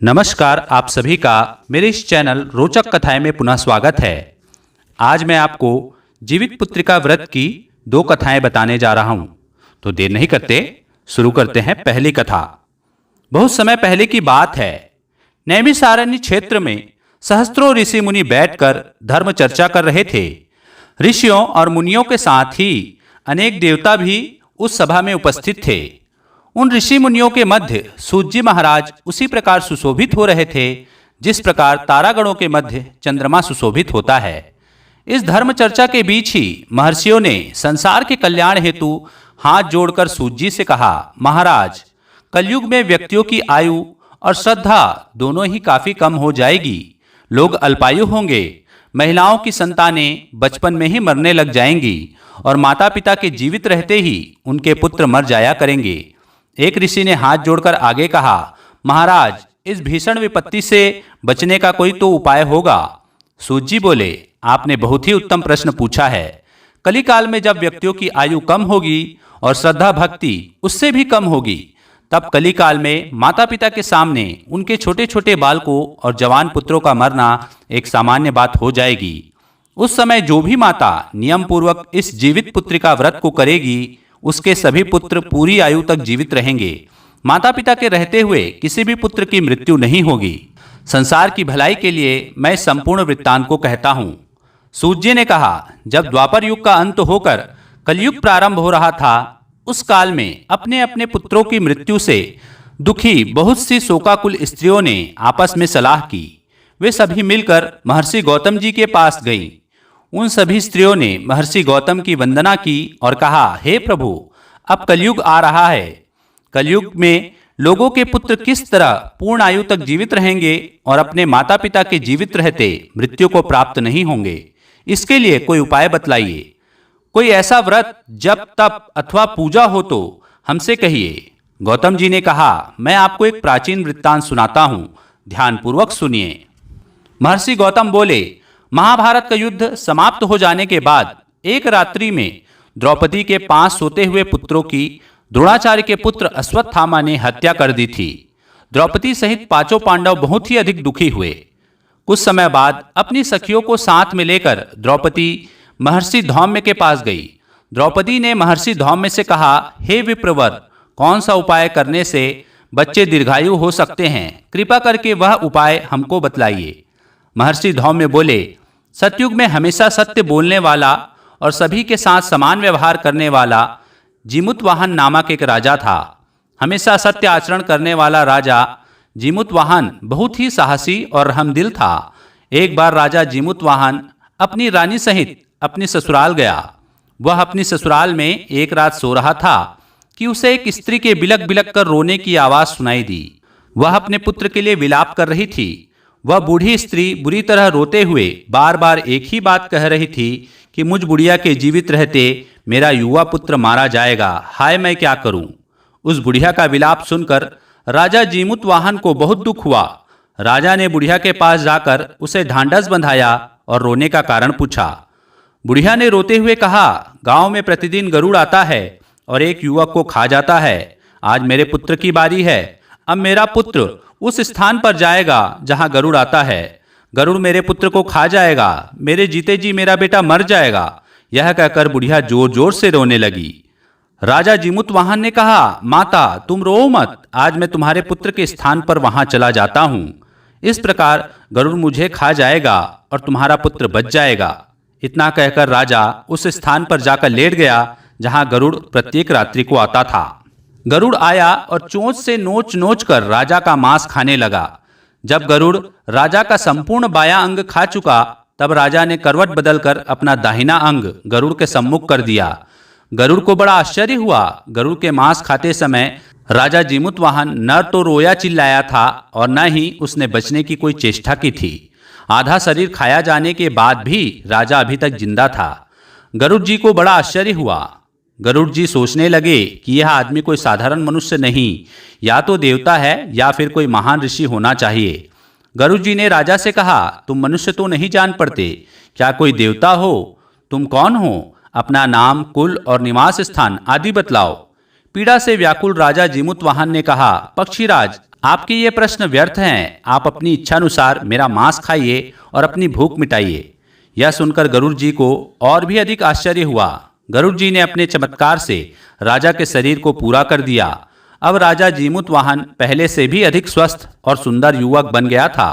नमस्कार, आप सभी का मेरे इस चैनल रोचक कथाएं में पुनः स्वागत है। आज मैं आपको जीवित पुत्रिका व्रत की 2 कथाएं बताने जा रहा हूं। तो देर नहीं करते, शुरू करते हैं पहली कथा। बहुत समय पहले की बात है। नैमिषारण्य क्षेत्र में सहस्त्रों ऋषि मुनि बैठकर धर्म चर्चा कर रहे थे। ऋषियों और मुनियों के साथ ही अनेक देवता भी उस सभा में उपस्थित थे। उन ऋषि मुनियों के मध्य सूत जी महाराज उसी प्रकार सुशोभित हो रहे थे जिस प्रकार तारागणों के मध्य चंद्रमा सुशोभित होता है। इस धर्म चर्चा के बीच ही महर्षियों ने संसार के कल्याण हेतु हाथ जोड़कर सूत जी से कहा, महाराज, कलयुग में व्यक्तियों की आयु और श्रद्धा दोनों ही काफी कम हो जाएगी। लोग अल्पायु होंगे, महिलाओं की संतानें बचपन में ही मरने लग जाएंगी और माता पिता के जीवित रहते ही उनके पुत्र मर जाया करेंगे। एक ऋषि ने हाथ जोड़कर आगे कहा, महाराज, इस भीषण विपत्ति से बचने का कोई तो उपाय होगा। सूत जी बोले, आपने बहुत ही उत्तम प्रश्न पूछा है। कलिकाल में जब व्यक्तियों की आयु कम होगी और श्रद्धा भक्ति उससे भी कम होगी, तब कलिकाल में माता पिता के सामने उनके छोटे छोटे बालकों और जवान पुत्रों का मरना एक सामान्य बात हो जाएगी। उस समय जो भी माता नियम पूर्वक इस जीवित पुत्रिका व्रत को करेगी, उसके सभी पुत्र पूरी आयु तक जीवित रहेंगे। माता पिता के रहते हुए किसी भी पुत्र की मृत्यु नहीं होगी। संसार की भलाई के लिए मैं संपूर्ण वृत्तांत को कहता हूँ। सूत जी ने कहा, जब द्वापर युग का अंत होकर कलयुग प्रारंभ हो रहा था, उस काल में अपने अपने पुत्रों की मृत्यु से दुखी बहुत सी शोकाकुल स्त्रियों ने आपस में सलाह की। वे सभी मिलकर महर्षि गौतम जी के पास गईं। उन सभी स्त्रियों ने महर्षि गौतम की वंदना की और कहा, हे प्रभु, अब कलयुग आ रहा है। कलयुग में लोगों के पुत्र किस तरह पूर्ण आयु तक जीवित रहेंगे और अपने माता पिता के जीवित रहते मृत्यु को प्राप्त नहीं होंगे, इसके लिए कोई उपाय बतलाइए। कोई ऐसा व्रत, जप, तप अथवा पूजा हो तो हमसे कहिए। गौतम जी ने कहा, मैं आपको एक प्राचीन वृत्तांत सुनाता हूं, ध्यानपूर्वक सुनिए। महर्षि गौतम बोले, महाभारत का युद्ध समाप्त हो जाने के बाद एक रात्रि में द्रौपदी के 5 सोते हुए पुत्रों की द्रोणाचार्य के पुत्र अश्वत्थामा ने हत्या कर दी थी। द्रौपदी सहित 5 पांडव बहुत ही अधिक दुखी हुए। कुछ समय बाद अपनी सखियों को साथ में लेकर द्रौपदी महर्षि धौम्य के पास गई। द्रौपदी ने महर्षि धौम्य से कहा, हे विप्रवर, कौन सा उपाय करने से बच्चे दीर्घायु हो सकते हैं? कृपा करके वह उपाय हमको बतलाइए। महर्षि धौम्य बोले, सतयुग में हमेशा सत्य बोलने वाला और सभी के साथ समान व्यवहार करने वाला जीमुतवाहन नामक एक राजा था। हमेशा सत्य आचरण करने वाला राजा जीमुतवाहन बहुत ही साहसी और रहमदिल था। एक बार राजा जीमुतवाहन अपनी रानी सहित अपनी ससुराल गया। वह अपनी ससुराल में एक रात सो रहा था कि उसे एक स्त्री के बिलक बिलक कर रोने की आवाज सुनाई दी। वह अपने पुत्र के लिए विलाप कर रही थी। वह बूढ़ी स्त्री बुरी तरह रोते हुए बार बार एक ही बात कह रही थी कि मुझ बुढ़िया के जीवित रहते मेरा युवा पुत्र मारा जाएगा। हाय, मैं क्या करूं? उस बुढ़िया का विलाप सुनकर राजा जीमुतवाहन को बहुत दुख हुआ। राजा ने बुढ़िया के पास जाकर उसे ढांढस बंधाया और रोने का कारण पूछा। बुढ़िया ने रोते हुए कहा, गांव में प्रतिदिन गरुड़ आता है और एक युवक को खा जाता है। आज मेरे पुत्र की बारी है। अब मेरा पुत्र उस स्थान पर जाएगा जहां गरुड़ आता है। गरुड़ मेरे पुत्र को खा जाएगा। मेरे जीते जी मेरा बेटा मर जाएगा। यह कहकर बुढ़िया जोर जोर से रोने लगी। राजा जीमुतवाहन ने कहा, माता, तुम रो मत। आज मैं तुम्हारे पुत्र के स्थान पर वहां चला जाता हूं। इस प्रकार गरुड़ मुझे खा जाएगा और तुम्हारा पुत्र बच जाएगा। इतना कहकर राजा उस स्थान पर जाकर लेट गया जहां गरुड़ प्रत्येक रात्रि को आता था। गरुड़ आया और चोंच से नोच नोच कर राजा का मांस खाने लगा। जब गरुड़ राजा का संपूर्ण बायां अंग खा चुका, तब राजा ने करवट बदलकर अपना दाहिना अंग गरुड़ के सम्मुख कर दिया। गरुड़ को बड़ा आश्चर्य हुआ। गरुड़ के मांस खाते समय राजा जीमुतवाहन न तो रोया चिल्लाया था और न ही उसने बचने की कोई चेष्टा की थी। आधा शरीर खाया जाने के बाद भी राजा अभी तक जिंदा था। गरुड़ जी को बड़ा आश्चर्य हुआ। गरुड़ जी सोचने लगे कि यह आदमी कोई साधारण मनुष्य नहीं, या तो देवता है या फिर कोई महान ऋषि होना चाहिए। गरुड़ जी ने राजा से कहा, तुम मनुष्य तो नहीं जान पड़ते, क्या कोई देवता हो? तुम कौन हो? अपना नाम, कुल और निवास स्थान आदि बतलाओ। पीड़ा से व्याकुल राजा जीमुतवाहन ने कहा, पक्षीराज, आपके ये प्रश्न व्यर्थ हैं। आप अपनी इच्छानुसार मेरा मांस खाइए और अपनी भूख मिटाइए। यह सुनकर गरुड़ जी को और भी अधिक आश्चर्य हुआ। गरुड़ जी ने अपने चमत्कार से राजा के शरीर को पूरा कर दिया। अब राजा जीमूतवाहन पहले से भी अधिक स्वस्थ और सुंदर युवक बन गया था।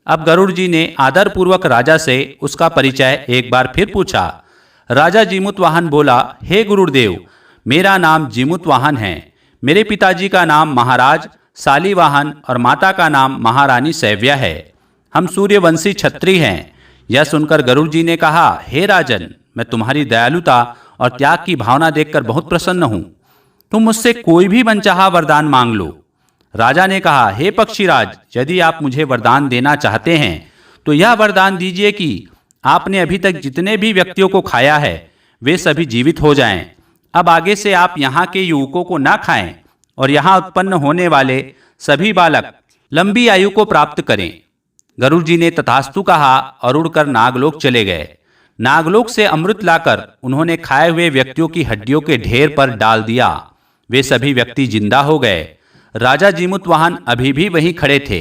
अब गरुड़ जी ने आदरपूर्वक राजा से उसका परिचय एक बार फिर पूछा। राजा जीमूतवाहन बोला, हे गुरुदेव, मेरा नाम जीमूतवाहन है। मेरे पिताजी का नाम महाराज शालीवाहन और माता का नाम महारानी सैव्या है। हम सूर्यवंशी क्षत्रिय हैं। यह सुनकर गरुड़ जी ने कहा, हे राजन, मैं तुम्हारी दयालुता और त्याग की भावना देखकर बहुत प्रसन्न हूँ। तुम मुझसे कोई भी मनचाहा वरदान मांग लो। राजा ने कहा, हे पक्षीराज, यदि आप मुझे वरदान देना चाहते हैं तो यह वरदान दीजिए कि आपने अभी तक जितने भी व्यक्तियों को खाया है वे सभी जीवित हो जाएं। अब आगे से आप यहाँ के युवकों को ना खाएं और यहाँ उत्पन्न होने वाले सभी बालक लंबी आयु को प्राप्त करें। गरुड़ जी ने तथास्तु कहा और उड़कर नागलोक चले गए। नागलोक से अमृत लाकर उन्होंने खाए हुए व्यक्तियों की हड्डियों के ढेर पर डाल दिया। वे सभी व्यक्ति जिंदा हो गए। राजा जीमूतवाहन अभी भी वहीं खड़े थे।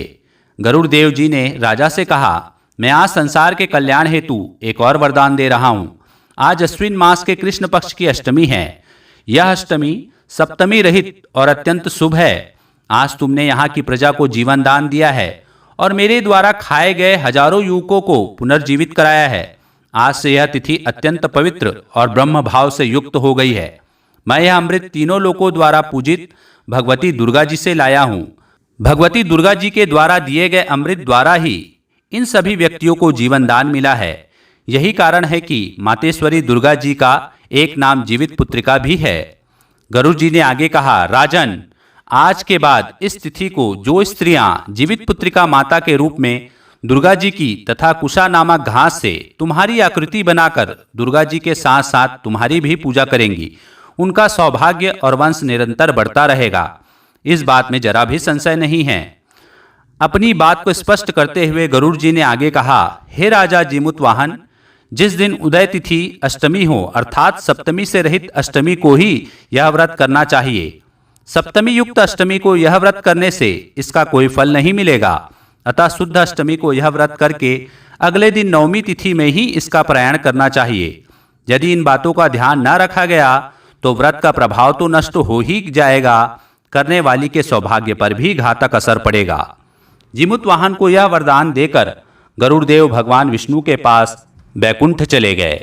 गरुड़ देव जी ने राजा से कहा, मैं आज संसार के कल्याण हेतु एक और वरदान दे रहा हूँ। आज अश्विन मास के कृष्ण पक्ष की अष्टमी है। यह अष्टमी सप्तमी रहित और अत्यंत शुभ है। आज तुमने यहाँ की प्रजा को जीवन दान दिया है और मेरे द्वारा खाए गए हजारों युवकों को पुनर्जीवित कराया है। आज से यह तिथि अत्यंत पवित्र और ब्रह्म भाव से युक्त हो गई है। मैं यह अमृत तीनों लोकों द्वारा पूजित भगवती दुर्गा जी से लाया हूँ। भगवती दुर्गा जी के द्वारा दिए गए अमृत द्वारा ही इन सभी व्यक्तियों को जीवन दान मिला है। यही कारण है कि मातेश्वरी दुर्गा जी का एक नाम जीवित पुत्रिका भी है। गरुड़ जी ने आगे कहा, राजन, आज के बाद इस तिथि को जो स्त्रियां जीवित पुत्रिका माता के रूप में दुर्गा जी की तथा कुशा नामक घास से तुम्हारी आकृति बनाकर दुर्गा जी के साथ साथ तुम्हारी भी पूजा करेंगी, उनका सौभाग्य और वंश निरंतर बढ़ता रहेगा। इस बात में जरा भी संशय नहीं है। अपनी बात को स्पष्ट करते हुए गरुड़ जी ने आगे कहा, हे राजा जीमूतवाहन, जिस दिन उदय तिथि अष्टमी हो अर्थात सप्तमी से रहित अष्टमी को ही यह व्रत करना चाहिए। सप्तमी युक्त अष्टमी को यह व्रत करने से इसका कोई फल नहीं मिलेगा। अतः शुद्ध अष्टमी को यह व्रत करके अगले दिन नवमी तिथि में ही इसका प्रयाण करना चाहिए। यदि इन बातों का ध्यान न रखा गया तो व्रत का प्रभाव तो नष्ट हो ही जाएगा, करने वाली के सौभाग्य पर भी घातक असर पड़ेगा। जीमूतवाहन को यह वरदान देकर गरुड़देव भगवान विष्णु के पास बैकुंठ चले गए।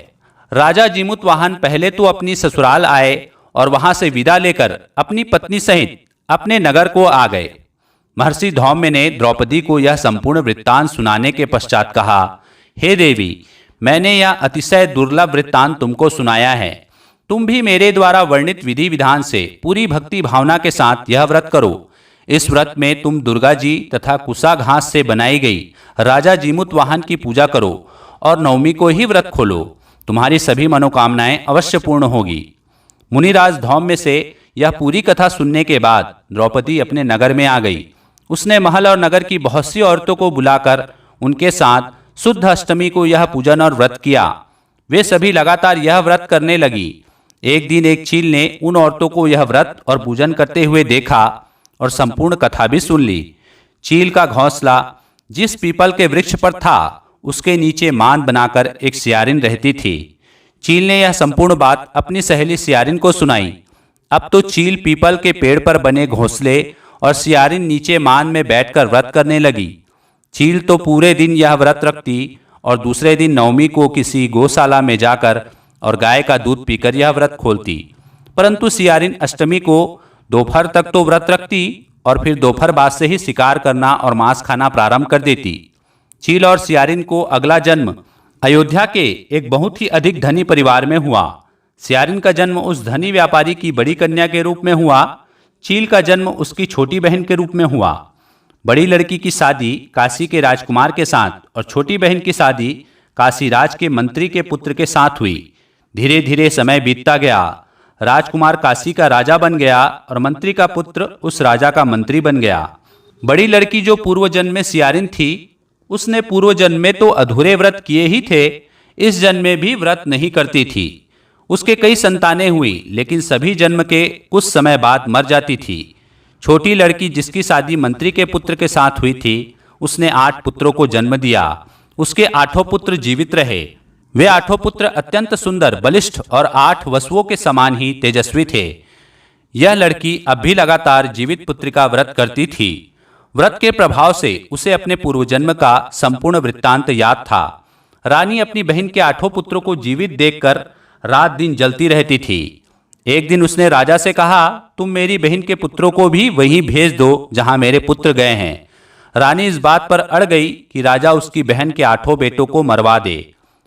राजा जीमूतवाहन पहले तो अपनी ससुराल आए और वहां से विदा लेकर अपनी पत्नी सहित अपने नगर को आ गए। महर्षि धौम्य ने द्रौपदी को यह संपूर्ण वृत्तांत सुनाने के पश्चात कहा, हे देवी, मैंने यह अतिशय दुर्लभ वृत्तांत तुमको सुनाया है। तुम भी मेरे द्वारा वर्णित विधि विधान से पूरी भक्ति भावना के साथ यह व्रत करो। इस व्रत में तुम दुर्गा जी तथा कुशा घास से बनाई गई राजा जीमूतवाहन की पूजा करो और नवमी को ही व्रत खोलो। तुम्हारी सभी मनोकामनाएं अवश्य पूर्ण होगी। मुनिराज धौम्य से यह पूरी कथा सुनने के बाद द्रौपदी अपने नगर में आ गई। उसने महल और नगर की बहुत सी औरतों को बुलाकर उनके साथ शुद्ध अष्टमी को यह पूजन और व्रत किया। वे सभी लगातार यह व्रत करने लगी। एक दिन एक चील ने उन औरतों को यह व्रत और पूजन करते हुए देखा और संपूर्ण कथा भी सुन ली। चील का घोंसला जिस पीपल के वृक्ष पर था उसके नीचे मान बनाकर एक सियारिन रहती थी। चील ने यह संपूर्ण बात अपनी सहेली सियारिन को सुनाई। अब तो चील पीपल के पेड़ पर बने घोंसले और सियारिन नीचे मान में बैठकर व्रत करने लगी। चील तो पूरे दिन यह व्रत रखती और दूसरे दिन नवमी को किसी गौशाला में जाकर और गाय का दूध पीकर यह व्रत खोलती। परंतु सियारिन अष्टमी को दोपहर तक तो व्रत रखती और फिर दोपहर बाद से ही शिकार करना और मांस खाना प्रारंभ कर देती। चील और सियारिन को अगला जन्म अयोध्या के एक बहुत ही अधिक धनी परिवार में हुआ। सियारिन का जन्म उस धनी व्यापारी की बड़ी कन्या के रूप में हुआ। चील का जन्म उसकी छोटी बहन के रूप में हुआ। बड़ी लड़की की शादी काशी के राजकुमार के साथ और छोटी बहन की शादी काशीराज के मंत्री के पुत्र के साथ हुई। धीरे धीरे समय बीतता गया। राजकुमार काशी का राजा बन गया और मंत्री का पुत्र उस राजा का मंत्री बन गया। बड़ी लड़की जो पूर्व जन्म में सियारिन थी, उसने पूर्व जन्म में तो अधूरे व्रत किए ही थे, इस जन्म में भी व्रत नहीं करती थी। उसके कई संतानें हुई, लेकिन सभी जन्म के कुछ समय बाद मर जाती थी। छोटी लड़की जिसकी शादी मंत्री के पुत्र के साथ हुई थी, उसने 8 पुत्रों को जन्म दिया। उसके 8 पुत्र जीवित रहे। वे 8 पुत्र अत्यंत सुंदर, बलिष्ठ और 8 वसुओं के समान ही तेजस्वी थे। यह लड़की अब भी लगातार जीवित पुत्री का व्रत करती थी। व्रत के प्रभाव से उसे अपने पूर्वजन्म का संपूर्ण वृत्तांत याद था। रानी अपनी बहन के 8 पुत्रों को जीवित देखकर रात दिन जलती रहती थी। एक दिन उसने राजा से कहा, तुम मेरी बहन के पुत्रों को भी वहीं भेज दो जहां मेरे पुत्र गए हैं। रानी इस बात पर अड़ गई कि राजा उसकी बहन के 8 बेटों को मरवा दे।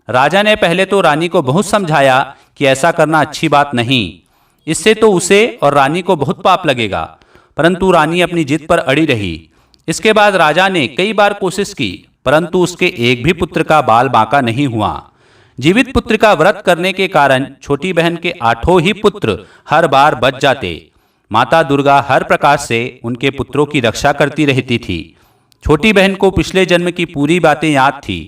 राजा ने पहले तो रानी को बहुत समझाया कि ऐसा करना अच्छी बात नहीं, इससे तो उसे और रानी को बहुत पाप लगेगा, परंतु रानी अपनी जिद पर अड़ी रही। इसके बाद राजा ने कई बार कोशिश की, परंतु उसके एक भी पुत्र का बाल बांका नहीं हुआ। जीवित पुत्र का व्रत करने के कारण छोटी बहन के 8 ही पुत्र हर बार बच जाते। माता दुर्गा हर प्रकार से उनके पुत्रों की रक्षा करती रहती थी। छोटी बहन को पिछले जन्म की पूरी बातें याद थी।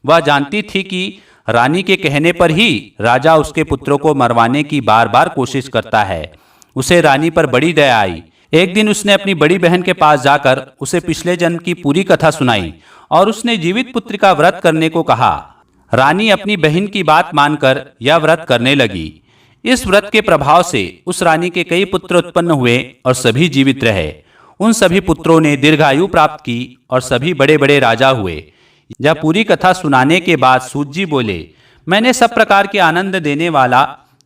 वह जानती थी कि रानी के कहने पर ही राजा उसके पुत्रों को मरवाने की बार बार कोशिश करता है। उसे रानी पर बड़ी दया आई। एक दिन उसने अपनी बड़ी बहन के पास जाकर उसे पिछले जन्म की पूरी कथा सुनाई और उसने जीवित पुत्र का व्रत करने को कहा। रानी अपनी बहन की बात मानकर यह व्रत करने लगी। इस व्रत के प्रभाव से उस रानी के कई पुत्र उत्पन्न हुए और सभी जीवित रहे। उन सभी पुत्रों ने दीर्घायु प्राप्त की और सभी बड़े बड़े राजा हुए। यह पूरी कथा सुनाने के बाद सूत जी बोले, मैंने सब प्रकार के आनंद देने वाला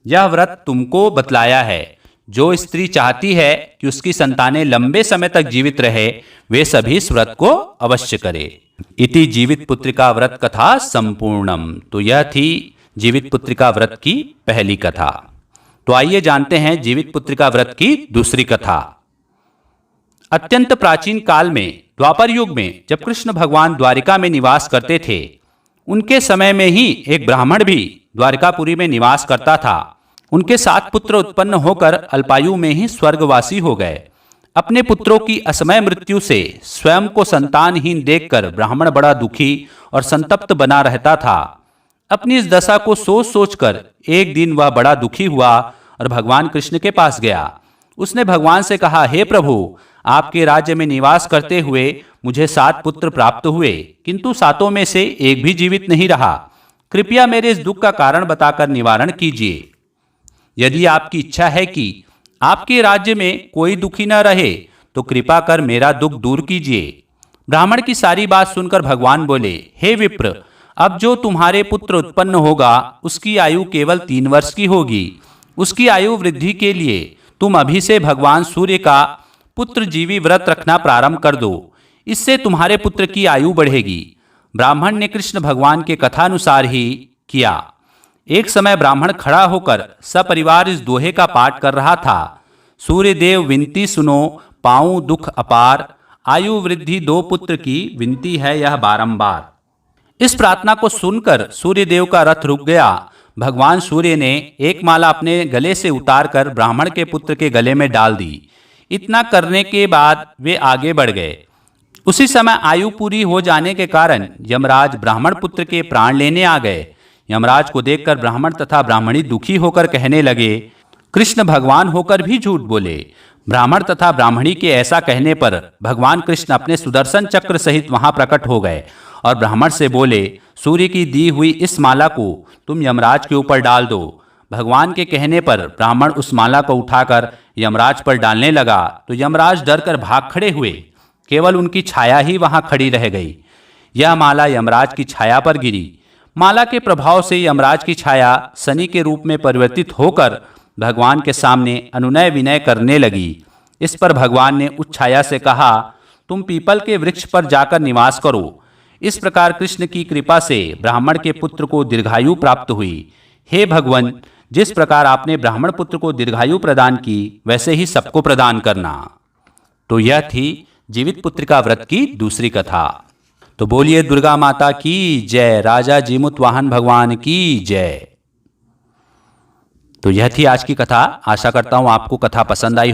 यह व्रत तुमको बतलाया है। जो स्त्री चाहती है कि उसकी संतानें लंबे समय तक जीवित रहे, वे सभी इस व्रत को अवश्य करे। इति जीवित पुत्रिका व्रत कथा संपूर्णम। तो यह थी जीवित पुत्रिका व्रत की पहली कथा। तो आइए जानते हैं जीवित पुत्रिका व्रत की दूसरी कथा। अत्यंत प्राचीन काल में, द्वापर युग में, जब कृष्ण भगवान द्वारिका में निवास करते थे, उनके समय में ही एक ब्राह्मण भी द्वारिकापुरी में निवास करता था। उनके 7 पुत्र उत्पन्न होकर अल्पायु में ही स्वर्गवासी हो गए। अपने पुत्रों की असमय मृत्यु से स्वयं को संतानहीन देखकर ब्राह्मण बड़ा दुखी और संतप्त बना रहता था। अपनी इस दशा को सोच सोचकर एक दिन वह बड़ा दुखी हुआ और भगवान कृष्ण के पास गया। उसने भगवान से कहा, हे प्रभु, आपके राज्य में निवास करते हुए मुझे 7 पुत्र प्राप्त हुए, किंतु 7 में से एक भी जीवित नहीं रहा। कृपया मेरे इस दुख का कारण बताकर निवारण कीजिए। यदि आपकी इच्छा है कि आपके राज्य में कोई दुखी न रहे, तो कृपा कर मेरा दुख दूर कीजिए। ब्राह्मण की सारी बात सुनकर भगवान बोले, हे विप्र, अब जो तुम्हारे पुत्र उत्पन्न होगा उसकी आयु केवल 3 वर्ष की होगी। उसकी आयु वृद्धि के लिए तुम अभी से भगवान सूर्य का पुत्र जीवी व्रत रखना प्रारंभ कर दो। इससे तुम्हारे पुत्र की आयु बढ़ेगी। ब्राह्मण ने कृष्ण भगवान के कथानुसार ही किया। एक समय ब्राह्मण खड़ा होकर सपरिवार इस दोहे का पाठ कर रहा था। सूर्य देव विनती सुनो, पाऊं दुख अपार, आयु वृद्धि 2 पुत्र की, विनती है यह बारंबार। इस प्रार्थना को सुनकर सूर्य देव का रथ रुक गया। भगवान सूर्य ने एक माला अपने गले से उतारकर ब्राह्मण के पुत्र के गले में डाल दी। इतना करने के बाद वे आगे बढ़ गए। उसी समय आयु पूरी हो जाने के कारण यमराज ब्राह्मण पुत्र के प्राण लेने आ गए। यमराज को देखकर ब्राह्मण तथा ब्राह्मणी दुखी होकर कहने लगे, कृष्ण भगवान होकर भी झूठ बोले। ब्राह्मण तथा ब्राह्मणी के ऐसा कहने पर भगवान कृष्ण अपने सुदर्शन चक्र सहित वहां प्रकट हो गए और ब्राह्मण से बोले, सूर्य की दी हुई इस माला को तुम यमराज के ऊपर डाल दो। भगवान के कहने पर ब्राह्मण उस माला को उठाकर यमराज पर डालने लगा तो यमराज डरकर भाग खड़े हुए। केवल उनकी छाया ही वहां खड़ी रह गई। यह माला यमराज की छाया पर गिरी। माला के प्रभाव से यमराज की छाया शनि के रूप में परिवर्तित होकर भगवान के सामने अनुनय विनय करने लगी। इस पर भगवान ने उस छाया से कहा, तुम पीपल के वृक्ष पर जाकर निवास करो। इस प्रकार कृष्ण की कृपा से ब्राह्मण के पुत्र को दीर्घायु प्राप्त हुई। हे भगवान, जिस प्रकार आपने ब्राह्मण पुत्र को दीर्घायु प्रदान की, वैसे ही सबको प्रदान करना। तो यह थी जीवित पुत्रिका व्रत की दूसरी कथा। तो बोलिए दुर्गा माता की जय, राजा जीमुत वाहन भगवान की जय। तो यह थी आज की कथा। आशा करता हूं आपको कथा पसंद आई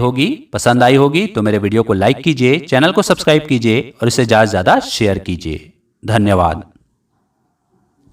होगी। तो मेरे वीडियो को लाइक कीजिए, चैनल को सब्सक्राइब कीजिए और इसे ज़्यादा से ज़्यादा शेयर कीजिए। धन्यवाद।